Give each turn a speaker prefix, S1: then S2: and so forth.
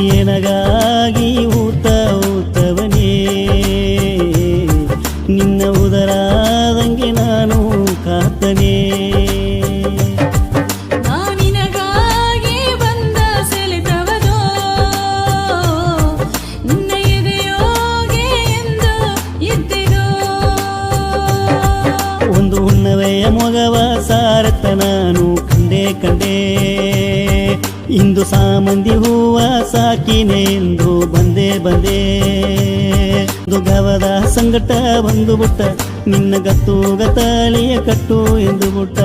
S1: ಏನಗಾಗಿ ಊತವನೇ ನಿನ್ನ ಉದರಾದಂಗೆ ನಾನು ಕಾತನೇ
S2: ನಿನಗಾಗಿ ಬಂದ ಸೆಳೆತವನೋ ನಿನ್ನ ಎದೆಯೋಗೆ ಎಂದು ಇದ್ದೆನೋ
S1: ಒಂದು ಹುಣ್ಣವೆಯ ಮೊಗವ ಸಾರತ ನಾನು ಕಂಡೆ ಇಂದು ಸಾಮಂದಿ ಹೂವ ಸಾಕಿನೆ ಎಂದು ಬಂದೆ ದುಗವದ ಸಂಗಟ ಬಂದು ಬಿಟ್ಟ ನಿನ್ನ ಗತ್ತುಗತಳಿಯ ಕಟ್ಟು ಎಂದು ಬಿಟ್ಟ